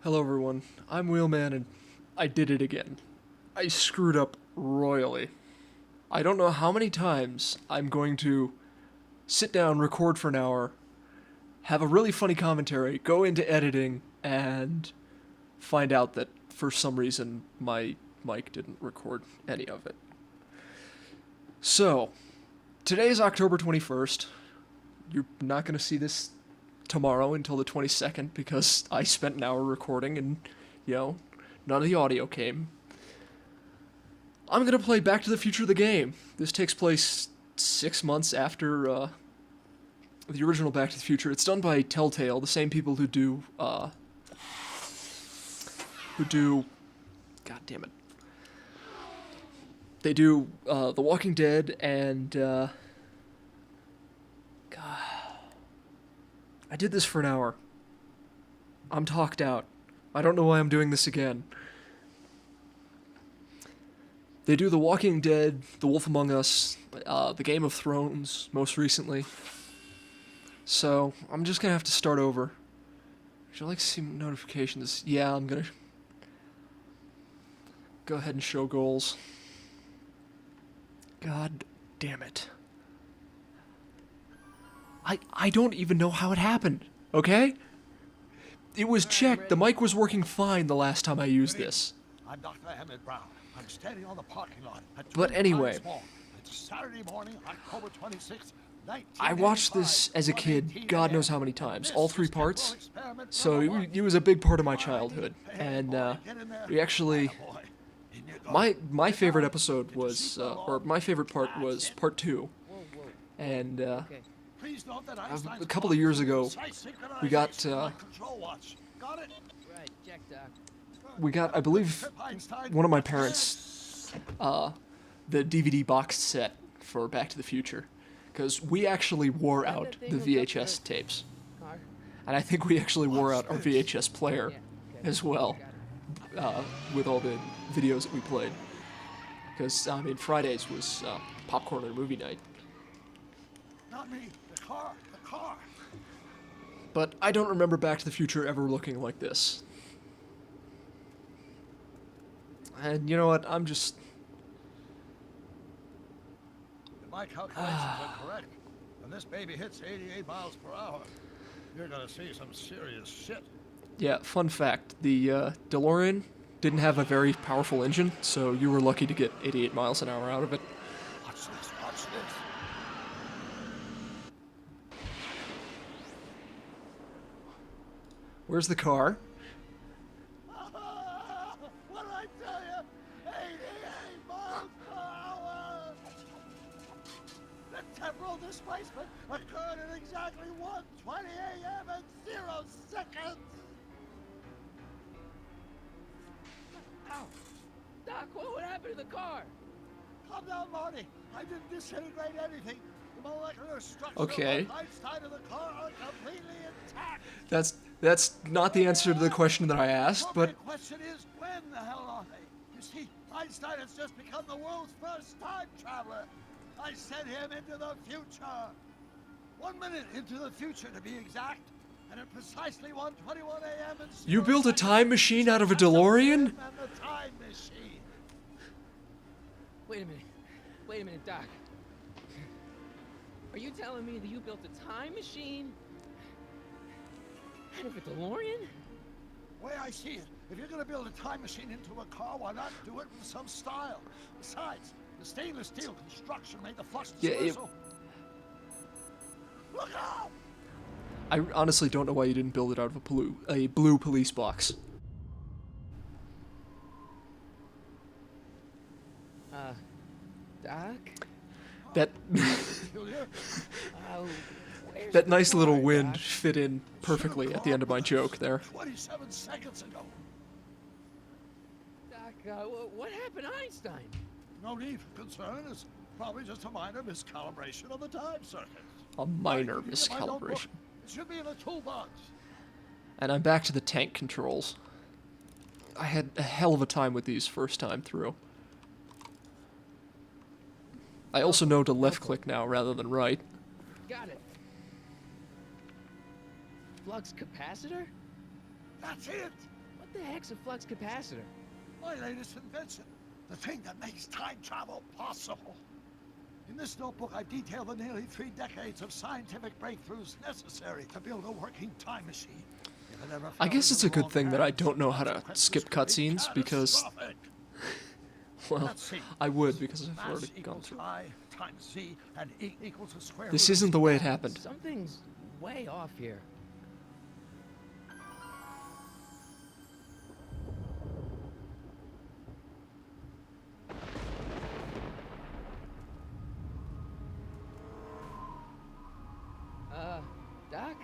Hello everyone, I'm Wheelman and I did it again. I screwed up royally. I don't know how many times I'm going to sit down, record for an hour, have a really funny commentary, go into editing, and find out that for some reason my mic didn't record any of it. So, today is October 21st. You're not going to see this tomorrow until the 22nd because I spent an hour recording and, none of the audio came. I'm going to play Back to the Future the game. This takes place 6 months after the original Back to the Future. It's done by Telltale, the same people who do, God damn it. They do The Walking Dead and, God. I did this for an hour. I'm talked out. I don't know why I'm doing this again. They do The Walking Dead, The Wolf Among Us, The Game of Thrones, most recently. So, I'm just gonna have to start over. Would you like to see notifications? Yeah, I'm gonna go ahead and show goals. God damn it. I don't even know how it happened, okay? It was checked. The mic was working fine the last time I used this. I'm Dr. Emmett Brown. I'm standing on the parking lot at But anyway, it's Saturday morning, October 26th, I watched this as a kid, God knows how many times, all 3 parts. So it was a big part of my childhood, and we actually, my favorite episode was, or my favorite part was part 2, and a couple of years ago, we got, I believe, one of my parents, the DVD box set for Back to the Future, because we actually wore out the VHS tapes, and I think we actually wore out our VHS player as well, with all the videos that we played, because, I mean, Fridays was popcorn and movie night. Not me, the car. But I don't remember Back to the Future ever looking like this. And you know what, I'm just... My calculations are correct. When this baby hits 88 miles per hour, you're gonna see some serious shit. Yeah, fun fact, the DeLorean didn't have a very powerful engine, so you were lucky to get 88 miles an hour out of it. Watch this. Where's the car? What did I tell you? 88 miles per hour! The temporal displacement occurred at exactly 1:20 a.m. and 0 seconds! Ow! Doc, what would happen to the car? Calm down, Marty. I didn't disintegrate anything. The molecular structure Okay. of the right side of the car are completely intact. That's not the answer to the question that I asked, but... The question is, when the hell are they? You see, Einstein has just become the world's first time traveler. I sent him into the future. 1 minute into the future, to be exact. And at precisely 1:21 a.m. You built a time machine out of a DeLorean? And the time machine. Wait a minute, Doc. Are you telling me that you built a time machine out of a DeLorean? The way I see it, if you're going to build a time machine into a car, why not do it with some style? Besides, the stainless steel construction made the flux dispersal. Look out! I honestly don't know why you didn't build it out of a blue police box. Doc? That Julia? Where's that the nice little car, wind Doc? fit in perfectly at the end of my joke there. 27 seconds ago. Doc, what happened to Einstein? No need for concern. It's probably just a minor miscalibration of the time circuit. A minor Marty, give me my notebook. miscalibration. It should be in the toolbox. And I'm back to the tank controls. I had a hell of a time with these first time through. I also know to left click now rather than right. Got it. Flux capacitor? That's it! What the heck's a flux capacitor? My latest invention. The thing that makes time travel possible. In this notebook, I detail the nearly 3 decades of scientific breakthroughs necessary to build a working time machine. If it ever I fell guess into it's a the good wrong thing that I hands, don't know how the to consequences skip could be cutscenes because, catastrophic. well, Let's see. I would because I've Mass already gone equals through. I times Z and E equals the square This root of isn't the way it happened. Something's way off here. Doc?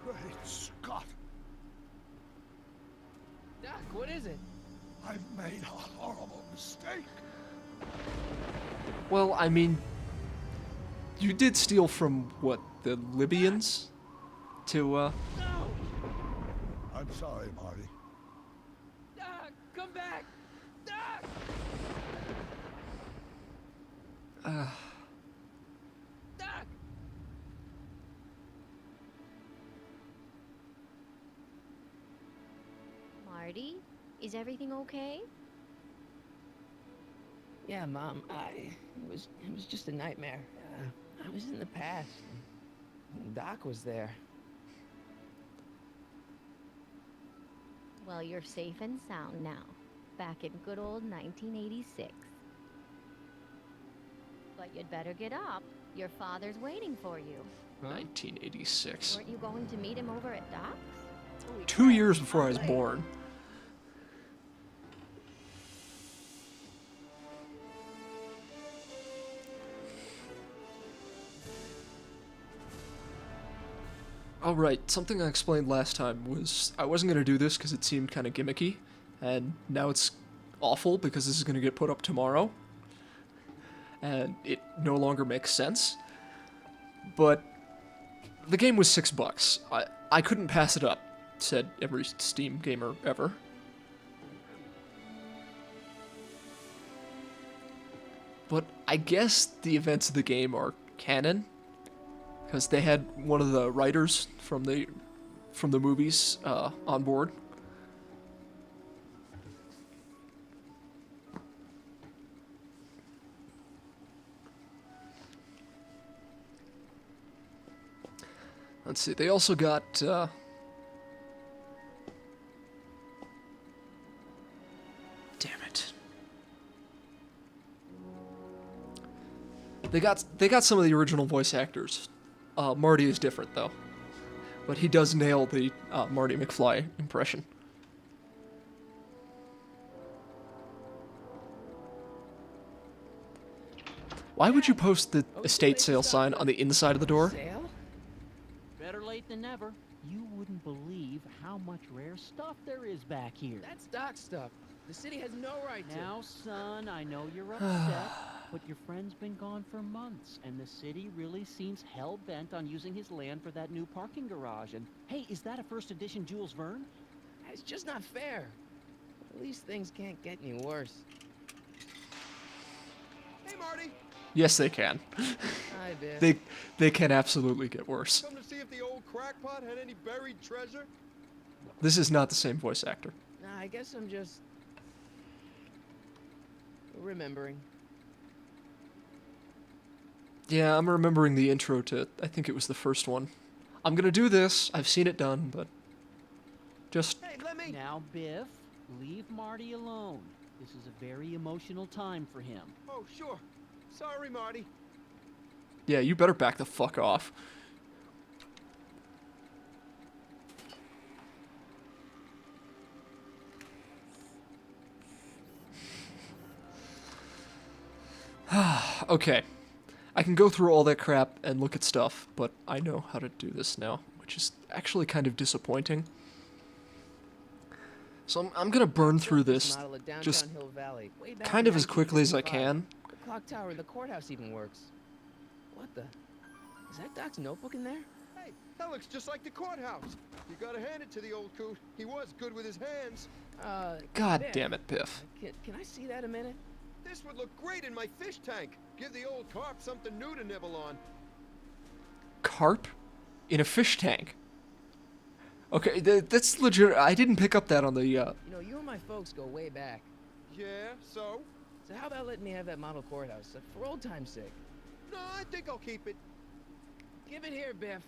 Great Scott! Doc, what is it? I've made a horrible mistake. Well, I mean, you did steal from, what, the Libyans? To, No! I'm sorry, Marty. Doc, come back! Doc! Doc! Marty, is everything okay? Yeah, Mom, it was just a nightmare. I was in the past. And Doc was there. Well, you're safe and sound now. Back in good old 1986. But you'd better get up. Your father's waiting for you. 1986. Weren't you going to meet him over at Doc's? 2 years before I was born. Oh right, something I explained last time was I wasn't going to do this because it seemed kind of gimmicky, and now it's awful because this is going to get put up tomorrow, and it no longer makes sense. But the game was $6. I couldn't pass it up, said every Steam gamer ever. But I guess the events of the game are canon, because they had one of the writers from the movies on board. Let's see, they also got damn it. They got some of the original voice actors. Marty is different, though. But he does nail the Marty McFly impression. Why would you post the estate sale sign on the inside of the door? Sale? Better late than never. You wouldn't believe how much rare stuff there is back here. That's Doc stuff. The city has no right to. Now, son, I know you're upset, but your friend's been gone for months, and the city really seems hell-bent on using his land for that new parking garage. And, hey, is that a first edition Jules Verne? It's just not fair. At least things can't get any worse. Hey, Marty! Yes, they can. Hi, Biff. They can absolutely get worse. Come to see if the old crackpot had any buried treasure? This is not the same voice actor. Nah, I guess I'm just remembering. Yeah, I'm remembering the intro to, I think it was the first one. I'm gonna do this. I've seen it done, but just... Hey, let me... Now, Biff, leave Marty alone. This is a very emotional time for him. Oh, sure. Sorry, Marty. Yeah, you better back the fuck off. Okay. I can go through all that crap and look at stuff, but I know how to do this now, which is actually kind of disappointing. So I'm gonna burn through this Model of downtown just Hill Valley, way back kind in of as quickly as I 1955. can. The clock tower in the courthouse even works. What the? Is that Doc's notebook in there? Hey, that looks just like the courthouse. You gotta hand it to the old coot. He was good with his hands. God Biff, damn it, Biff. Can I see that a minute? This would look great in my fish tank. Give the old carp something new to nibble on. tarp in a fish tank. Okay, that's legit. I didn't pick up that on the, You know, you and my folks go way back. Yeah, so? So how about letting me have that model courthouse, for old time's sake? No, I think I'll keep it. Give it here, Biff.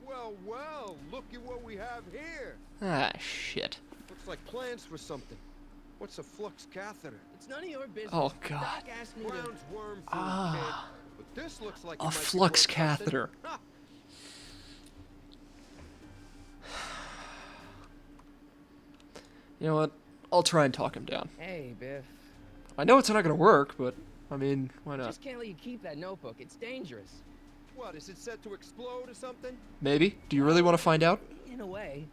Well, well, look at what we have here. Ah, shit. Looks like plans for something. What's a flux catheter? It's none of your business. Oh, God. Doc asked me to... Brown's worm food, Ah. kid. But this looks like it A might be flux worth something. catheter. Ha! You know what? I'll try and talk him down. Hey, Biff. I know it's not gonna work, but, I mean, why not? Just can't let you keep that notebook. It's dangerous. What, is it set to explode or something? Maybe? Do you really want to find out? In a way.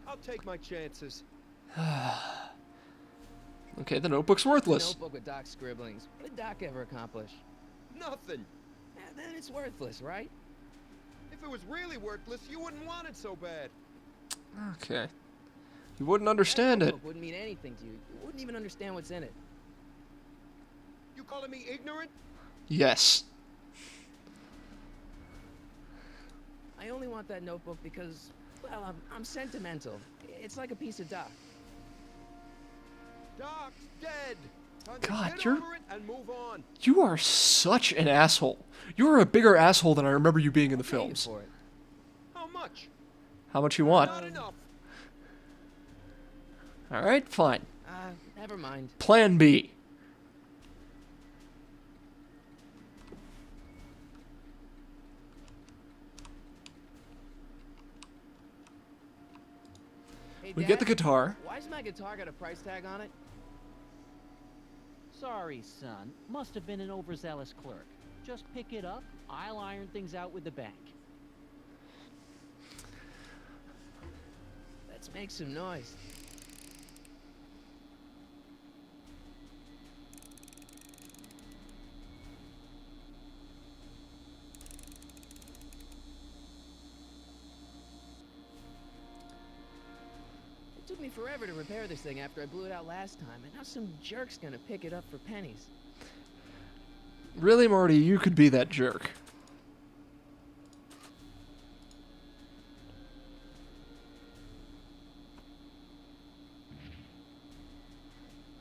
I'll take my chances. Okay, the notebook's worthless. Notebook with Doc's scribblings. What did Doc ever accomplish? Nothing. Then it's worthless, right? If it was really worthless, you wouldn't want it so bad. Okay. You wouldn't understand that it. notebook wouldn't mean anything to you. You wouldn't even understand what's in it. You calling me ignorant? Yes. I only want that notebook because, well, I'm sentimental. It's like a piece of Doc. Doc's dead. Time to God, get you're... over it and move on. You are such an asshole. You're a bigger asshole than I remember you being in the I'll pay you films. for it. How much? How much you want? Not enough. Alright, fine. Never mind. Plan B. Hey, We Dad, get the guitar. why's my guitar got a price tag on it? Sorry, son. Must have been an overzealous clerk. Just pick it up. I'll iron things out with the bank. Let's make some noise. It took me forever to repair this thing after I blew it out last time, and now some jerk's gonna pick it up for pennies. Really, Marty, you could be that jerk.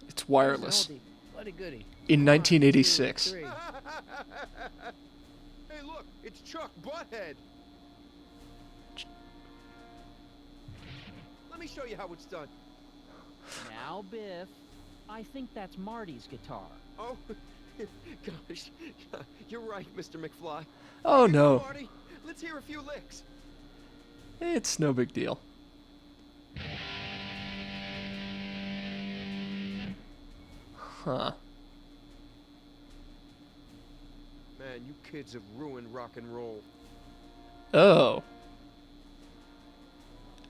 It's wireless. Oldie, what a goodie. In 1986. 1, 2, 3. Hey, look, it's Chuck Butthead. Let me show you how it's done. Now, Biff, I think that's Marty's guitar. Oh, gosh, you're right, Mr. McFly. Oh Here you go, no. Marty, let's hear a few licks. It's no big deal. Huh. Man, you kids have ruined rock and roll. Oh.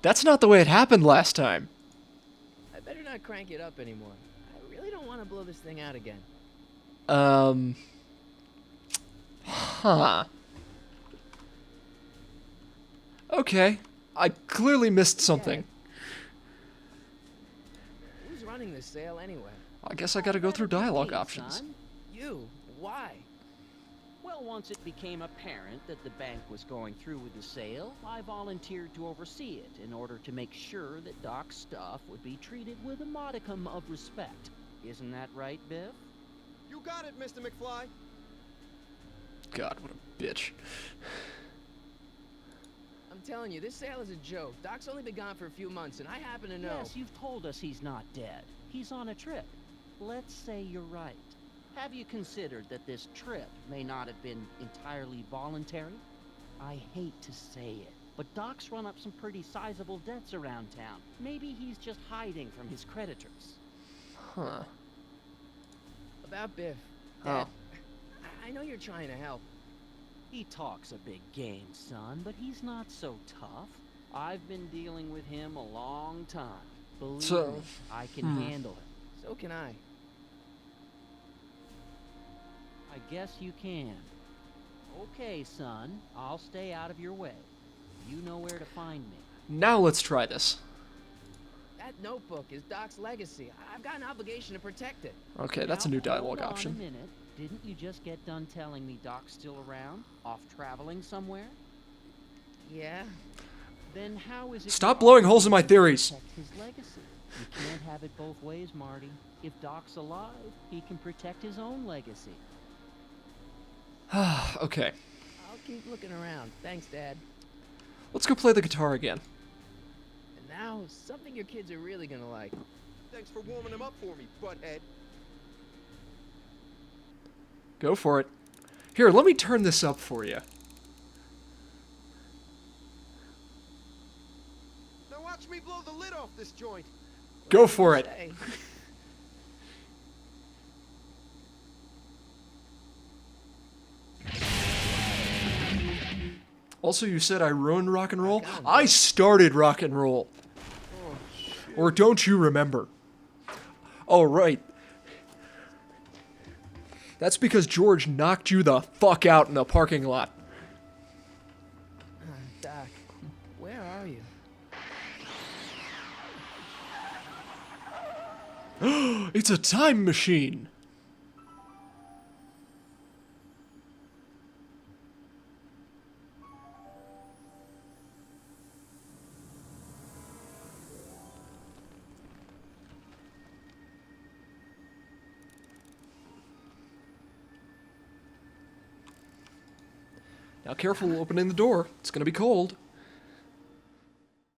That's not the way it happened last time. I better not crank it up anymore. I really don't want to blow this thing out again. Huh. Okay. I clearly missed something. Who's running this sale anyway? I guess I gotta go through dialogue Hey, options. son. You. Why? Well, once it became apparent that the bank was going through with the sale, I volunteered to oversee it in order to make sure that Doc's stuff would be treated with a modicum of respect. Isn't that right, Biff? You got it, Mr. McFly. God, what a bitch. I'm telling you, this sale is a joke. Doc's only been gone for a few months, and I happen to know. Yes, you've told us he's not dead. He's on a trip. Let's say you're right. Have you considered that this trip may not have been entirely voluntary? I hate to say it, but Doc's run up some pretty sizable debts around town. Maybe he's just hiding from his creditors. Huh. About Biff. Oh. Dad, I know you're trying to help. He talks a big game, son, but he's not so tough. I've been dealing with him a long time. Believe So- me, I can handle it. So can I. I guess you can. Okay, son, I'll stay out of your way. You know where to find me. Now let's try this. That notebook is Doc's legacy. I've got an obligation to protect it. Okay, that's a Now, new dialogue hold on option. a minute. Didn't you just get done telling me Doc's still around, off traveling somewhere? Yeah. Then how is it? Stop blowing holes in my theories. Protect his legacy. You can't have it both ways, Marty. If Doc's alive, he can protect his own legacy. Okay. I'll keep looking around. Thanks, Dad. Let's go play the guitar again. And now, something your kids are really gonna like. Thanks for warming him up for me, butthead. Go for it. Here, let me turn this up for you. Now watch me blow the lid off this joint. Go for it. Say. Also, you said I ruined rock and roll? I started rock and roll. Or don't you remember? Oh, right. That's because George knocked you the fuck out in the parking lot. Doc, where are you? It's a time machine. Now careful opening the door. It's gonna be cold.